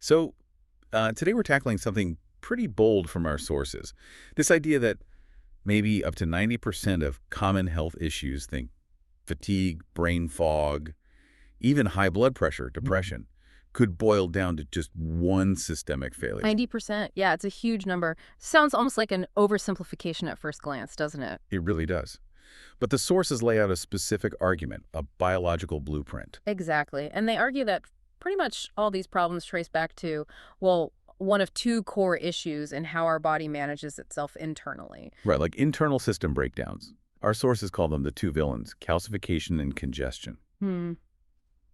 So today we're tackling something pretty bold from our sources. This idea that maybe up to 90% of common health issues, think fatigue, brain fog, even high blood pressure, depression, could boil down to just one systemic failure. 90%. Yeah, it's a huge number. Sounds almost like an oversimplification at first glance, doesn't it? It really does. But the sources lay out a specific argument, a biological blueprint. Exactly. And they argue that pretty much all these problems trace back to, well, one of two core issues in how our body manages itself internally. Right, like internal system breakdowns. Our sources call them the two villains, calcification and congestion. Hmm.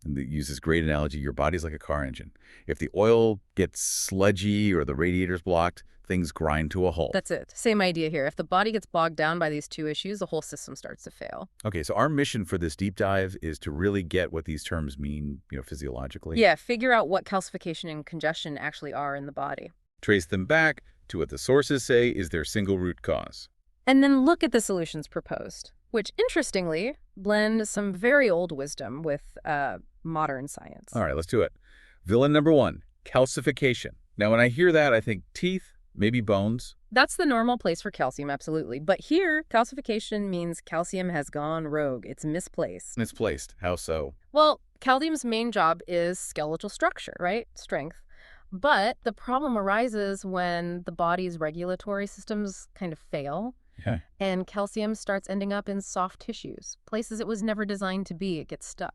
And they use this great analogy, your body's like a car engine. If the oil gets sludgy or the radiator's blocked, things grind to a halt. That's it. Same idea here. If the body gets bogged down by these two issues, the whole system starts to fail. Okay, so our mission for this deep dive is to really get what these terms mean, physiologically. Yeah, figure out what calcification and congestion actually are in the body. Trace them back to what the sources say is their single root cause. And then look at the solutions proposed, which, interestingly, blend some very old wisdom with modern science. All right, let's do it. Villain number one, calcification. Now, when I hear that, I think teeth, maybe bones. That's the normal place for calcium, absolutely. But here, calcification means calcium has gone rogue. It's misplaced. Misplaced. How so? Well, calcium's main job is skeletal structure, right? Strength. But the problem arises when the body's regulatory systems kind of fail. Yeah. And calcium starts ending up in soft tissues, places it was never designed to be. It gets stuck.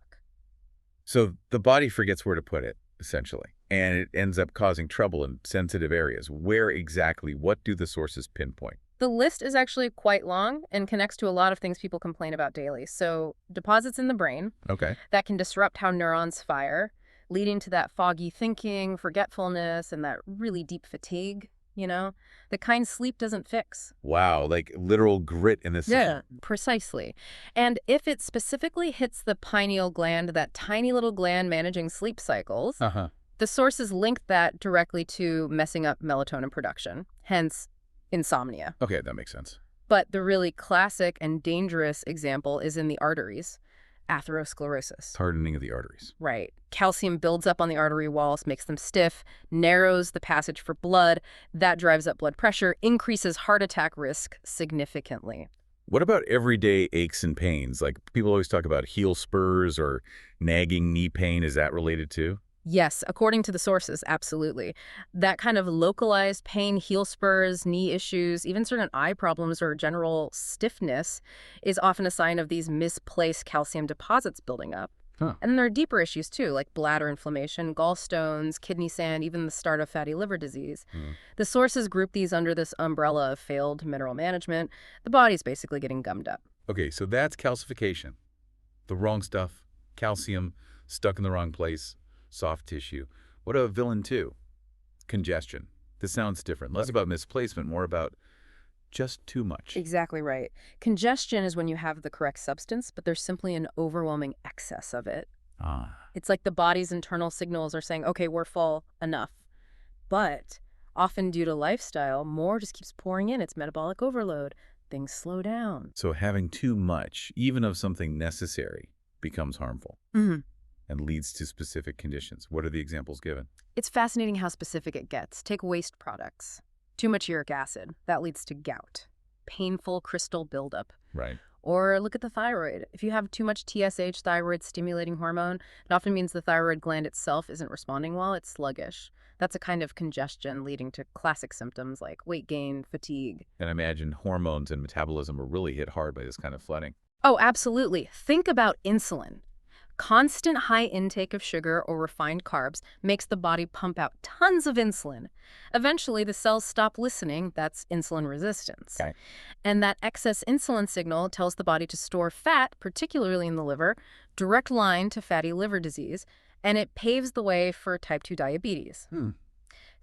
So the body forgets where to put it, essentially, and it ends up causing trouble in sensitive areas. Where exactly? What do the sources pinpoint? The list is actually quite long and connects to a lot of things people complain about daily. So deposits in the brain Okay. that can disrupt how neurons fire, leading to that foggy thinking, forgetfulness, and that really deep fatigue, the kind sleep doesn't fix. Wow, like literal grit in this. Yeah, precisely. And if it specifically hits the pineal gland, that tiny little gland managing sleep cycles, the sources link that directly to messing up melatonin production, hence insomnia. Okay, that makes sense. But the really classic and dangerous example is in the arteries. Atherosclerosis. Hardening of the arteries. Right. Calcium builds up on the artery walls, makes them stiff, narrows the passage for blood. That drives up blood pressure, increases heart attack risk significantly. What about everyday aches and pains? Like people always talk about heel spurs or nagging knee pain. Is that related too? Yes, according to the sources, absolutely. That kind of localized pain, heel spurs, knee issues, even certain eye problems or general stiffness is often a sign of these misplaced calcium deposits building up. Huh. And then there are deeper issues too, like bladder inflammation, gallstones, kidney sand, even the start of fatty liver disease. The sources group these under this umbrella of failed mineral management. The body's basically getting gummed up. Okay, so that's calcification. The wrong stuff, calcium, stuck in the wrong place. Soft tissue. What about villain two? Congestion. This sounds different. Less about misplacement, more about just too much. Exactly right. Congestion is when you have the correct substance, but there's simply an overwhelming excess of it. It's like the body's internal signals are saying, okay, we're full, enough. But often due to lifestyle, more just keeps pouring in. It's metabolic overload. Things slow down. So having too much, even of something necessary, becomes harmful. And leads to specific conditions. What are the examples given? It's fascinating how specific it gets. Take waste products. Too much uric acid. That leads to gout. Painful crystal buildup. Right. Or look at the thyroid. If you have too much TSH, thyroid-stimulating hormone, it often means the thyroid gland itself isn't responding well. It's sluggish. That's a kind of congestion leading to classic symptoms like weight gain, fatigue. And I imagine hormones and metabolism are really hit hard by this kind of flooding. Oh, absolutely. Think about insulin. Constant high intake of sugar or refined carbs makes the body pump out tons of insulin. Eventually, the cells stop listening. That's insulin resistance. Okay. And that excess insulin signal tells the body to store fat, particularly in the liver, direct line to fatty liver disease, and it paves the way for type 2 diabetes.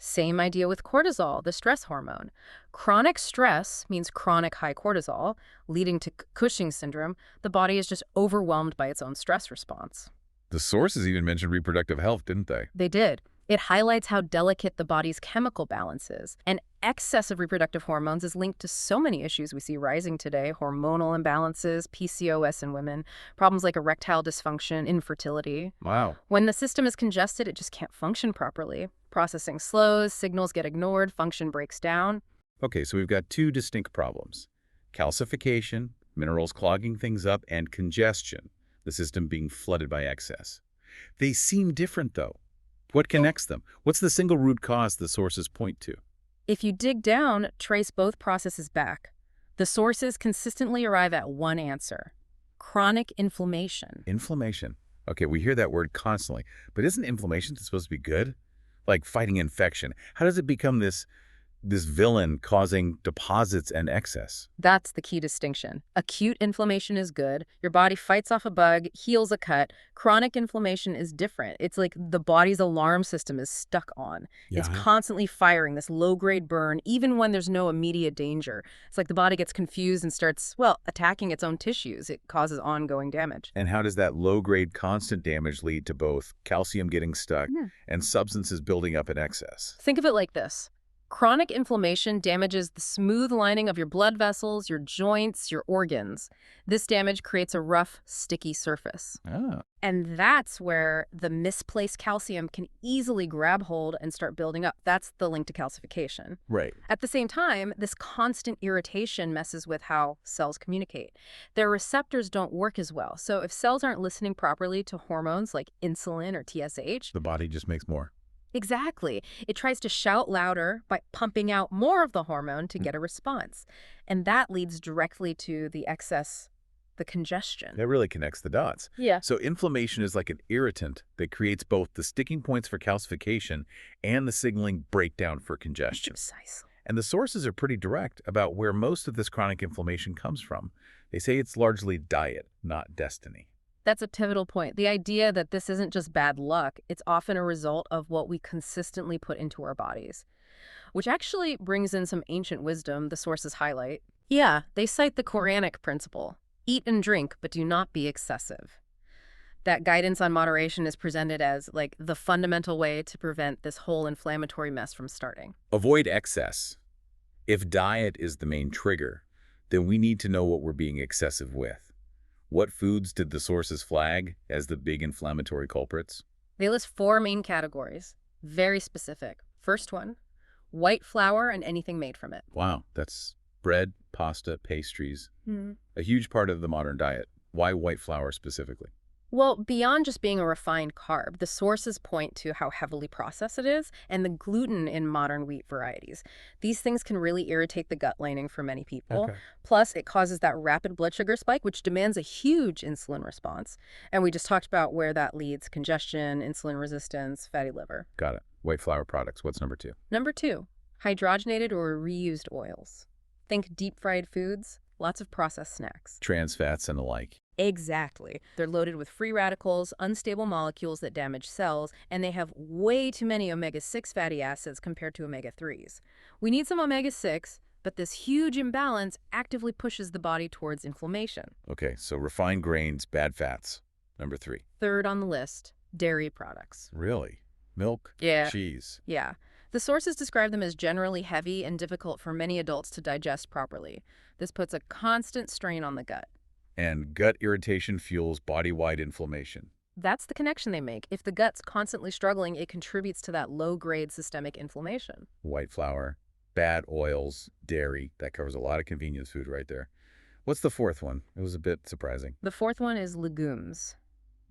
Same idea with cortisol, the stress hormone. Chronic stress means chronic high cortisol, leading to Cushing's syndrome. The body is just overwhelmed by its own stress response. The sources even mentioned reproductive health, didn't they? They did. It highlights how delicate the body's chemical balance is. And excess of reproductive hormones is linked to so many issues we see rising today: hormonal imbalances, PCOS in women, problems like erectile dysfunction, infertility. Wow. When the system is congested, it just can't function properly. Processing slows, signals get ignored, function breaks down. Okay, so we've got two distinct problems: calcification, minerals clogging things up, and congestion, the system being flooded by excess. They seem different, though. What connects them? What's the single root cause the sources point to? If you dig down, trace both processes back. The sources consistently arrive at one answer: chronic inflammation. Inflammation. Okay, we hear that word constantly, but isn't inflammation supposed to be good? Like fighting infection. How does it become this villain causing deposits and excess? That's the key distinction. Acute inflammation is good. Your body fights off a bug, heals a cut. Chronic inflammation is different. It's like the body's alarm system is stuck on. It's constantly firing this low-grade burn, even when there's no immediate danger. It's like the body gets confused and starts, well, attacking its own tissues. It causes ongoing damage. And how does that low-grade constant damage lead to both calcium getting stuck and substances building up in excess? Think of it like this. Chronic inflammation damages the smooth lining of your blood vessels, your joints, your organs. This damage creates a rough, sticky surface. Ah. And that's where the misplaced calcium can easily grab hold and start building up. That's the link to calcification. Right. At the same time, this constant irritation messes with how cells communicate. Their receptors don't work as well. So if cells aren't listening properly to hormones like insulin or TSH, The body just makes more. exactly. It tries to shout louder by pumping out more of the hormone to get a response. And that leads directly to the excess, the congestion. That really connects the dots. Yeah. So inflammation is like an irritant that creates both the sticking points for calcification and the signaling breakdown for congestion. Precisely. And the sources are pretty direct about where most of this chronic inflammation comes from. They say it's largely diet, not destiny. That's a pivotal point. The idea that this isn't just bad luck, it's often a result of what we consistently put into our bodies. Which actually brings in some ancient wisdom the sources highlight. Yeah, they cite the Quranic principle: eat and drink, but do not be excessive. That guidance on moderation is presented as like the fundamental way to prevent this whole inflammatory mess from starting. Avoid excess. If diet is the main trigger, then we need to know what we're being excessive with. What foods did the sources flag as the big inflammatory culprits? They list 4 main categories, very specific. First one, white flour and anything made from it. Wow, that's bread, pasta, pastries. A huge part of the modern diet. Why white flour specifically? Well, beyond just being a refined carb, the sources point to how heavily processed it is and the gluten in modern wheat varieties. These things can really irritate the gut lining for many people. Okay. Plus, it causes that rapid blood sugar spike, which demands a huge insulin response. And we just talked about where that leads: congestion, insulin resistance, fatty liver. Got it. White flour products. What's number 2? Number 2, hydrogenated or reused oils. Think deep-fried foods, lots of processed snacks. Trans fats and the like. Exactly. They're loaded with free radicals, unstable molecules that damage cells, and they have way too many omega-6 fatty acids compared to omega-3s. We need some omega-6, but this huge imbalance actively pushes the body towards inflammation. Okay, so refined grains, bad fats. Number 3. Third on the list, dairy products. Really? Milk? Yeah. Cheese? Yeah. The sources describe them as generally heavy and difficult for many adults to digest properly. This puts a constant strain on the gut. And gut irritation fuels body-wide inflammation. That's the connection they make. If the gut's constantly struggling, it contributes to that low-grade systemic inflammation. White flour, bad oils, dairy. That covers a lot of convenience food right there. What's the 4th one? It was a bit surprising. The 4th one is legumes.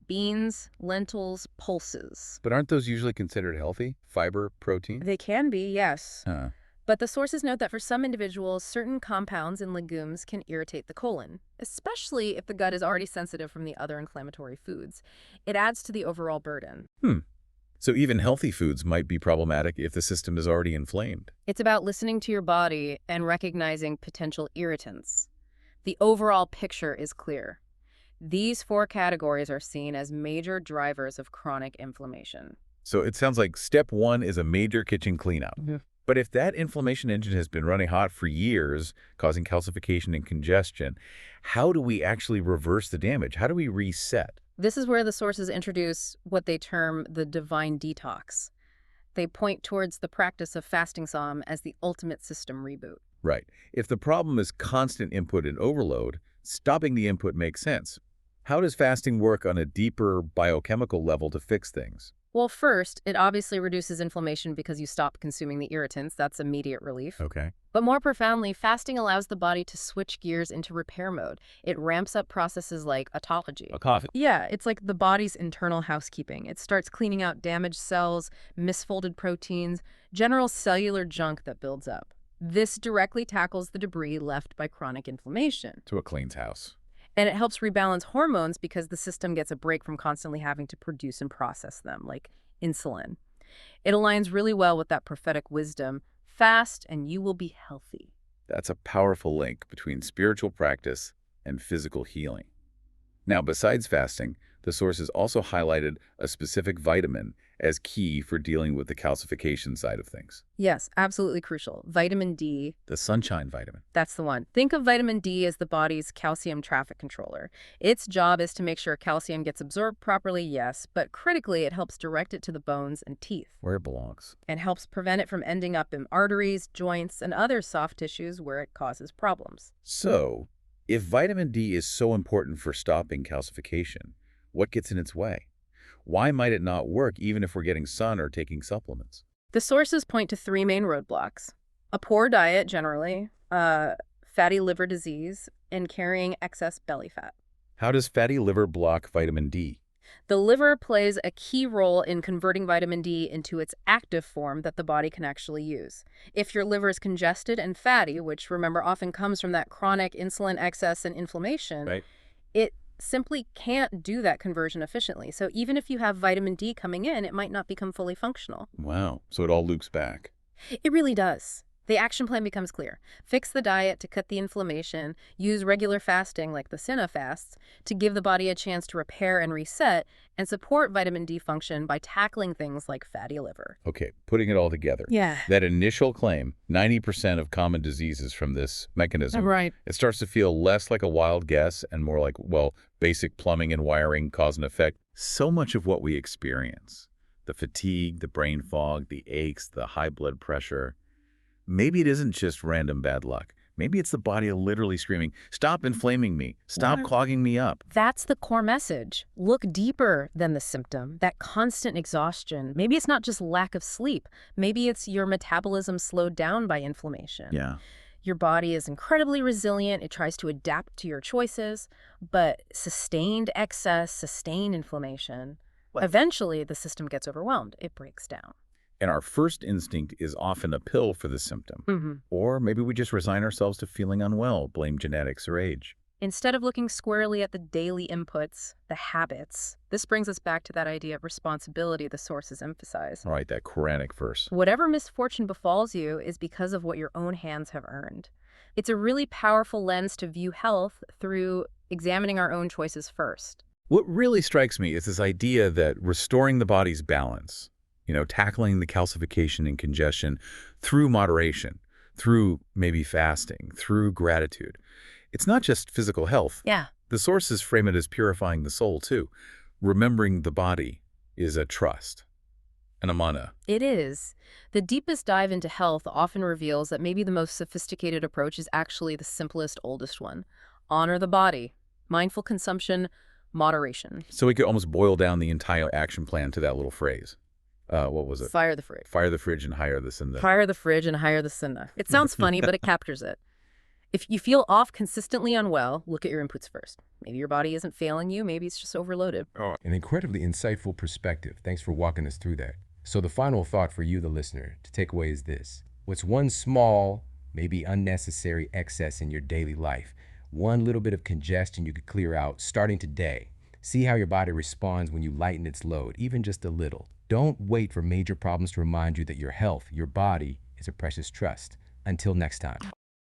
Beans, lentils, pulses. But aren't those usually considered healthy? Fiber, protein? They can be, yes. Huh. But the sources note that for some individuals, certain compounds in legumes can irritate the colon, especially if the gut is already sensitive from the other inflammatory foods. It adds to the overall burden. So even healthy foods might be problematic if the system is already inflamed. It's about listening to your body and recognizing potential irritants. The overall picture is clear. These 4 categories are seen as major drivers of chronic inflammation. So it sounds like step 1 is a major kitchen cleanup. But if that inflammation engine has been running hot for years, causing calcification and congestion, how do we actually reverse the damage? How do we reset? This is where the sources introduce what they term the divine detox. They point towards the practice of fasting som as the ultimate system reboot. Right. If the problem is constant input and overload, stopping the input makes sense. How does fasting work on a deeper biochemical level to fix things? Well, first, it obviously reduces inflammation because you stop consuming the irritants. That's immediate relief. Okay. But more profoundly, fasting allows the body to switch gears into repair mode. It ramps up processes like autophagy. A coffee. Yeah, it's like the body's internal housekeeping. It starts cleaning out damaged cells, misfolded proteins, general cellular junk that builds up. This directly tackles the debris left by chronic inflammation. To a clean's house. And it helps rebalance hormones because the system gets a break from constantly having to produce and process them, like insulin. It aligns really well with that prophetic wisdom: fast and you will be healthy. That's a powerful link between spiritual practice and physical healing. Now, besides fasting, the sources also highlighted a specific vitamin as key for dealing with the calcification side of things. Yes, absolutely crucial. Vitamin D, The sunshine vitamin. that's the one. Think of vitamin D as the body's calcium traffic controller. Its job is to make sure calcium gets absorbed properly, yes, but critically it helps direct it to the bones and teeth, Where it belongs. and helps prevent it from ending up in arteries, joints, and other soft tissues where it causes problems. So, if vitamin D is so important for stopping calcification, what gets in its way? Why might it not work even if we're getting sun or taking supplements? The sources point to three main roadblocks: a poor diet generally, fatty liver disease, and carrying excess belly fat. How does fatty liver block vitamin D? The liver plays a key role in converting vitamin D into its active form that the body can actually use. If your liver is congested and fatty, which remember often comes from that chronic insulin excess and inflammation, Right. it simply can't do that conversion efficiently. So even if you have vitamin D coming in, it might not become fully functional. Wow. So it all loops back. It really does. The action plan becomes clear. Fix the diet to cut the inflammation, use regular fasting like the sunnah fasts to give the body a chance to repair and reset, and support vitamin D function by tackling things like fatty liver. Okay, putting it all together. Yeah. That initial claim, 90% of common diseases from this mechanism, Right. it starts to feel less like a wild guess and more like, well, basic plumbing and wiring, cause and effect. So much of what we experience, the fatigue, the brain fog, the aches, the high blood pressure, maybe it isn't just random bad luck. Maybe it's the body literally screaming, stop inflaming me, stop clogging me up. That's the core message. Look deeper than the symptom, that constant exhaustion. Maybe it's not just lack of sleep. Maybe it's your metabolism slowed down by inflammation. Yeah. Your body is incredibly resilient. It tries to adapt to your choices, but sustained excess, sustained inflammation, eventually the system gets overwhelmed. It breaks down. And our first instinct is often a pill for the symptom. Or maybe we just resign ourselves to feeling unwell, blame genetics or age. Instead of looking squarely at the daily inputs, the habits, this brings us back to that idea of responsibility the sources emphasize. All right, that Quranic verse. Whatever misfortune befalls you is because of what your own hands have earned. It's a really powerful lens to view health through examining our own choices first. What really strikes me is this idea that restoring the body's balance, tackling the calcification and congestion through moderation, through maybe fasting, through gratitude. It's not just physical health. Yeah. The sources frame it as purifying the soul, too. Remembering the body is a trust, an amana. It is. The deepest dive into health often reveals that maybe the most sophisticated approach is actually the simplest, oldest one. Honor the body, mindful consumption, moderation. So we could almost boil down the entire action plan to that little phrase. What was it? Fire the fridge. Fire the fridge and hire the sunnah. Fire the fridge and hire the sunnah. It sounds funny, but it captures it. If you feel off, consistently unwell, look at your inputs first. Maybe your body isn't failing you. Maybe it's just overloaded. An incredibly insightful perspective. Thanks for walking us through that. So the final thought for you, the listener, to take away is this. What's one small, maybe unnecessary excess in your daily life? One little bit of congestion you could clear out starting today. See how your body responds when you lighten its load, even just a little. Don't wait for major problems to remind you that your health, your body, is a precious trust. Until next time.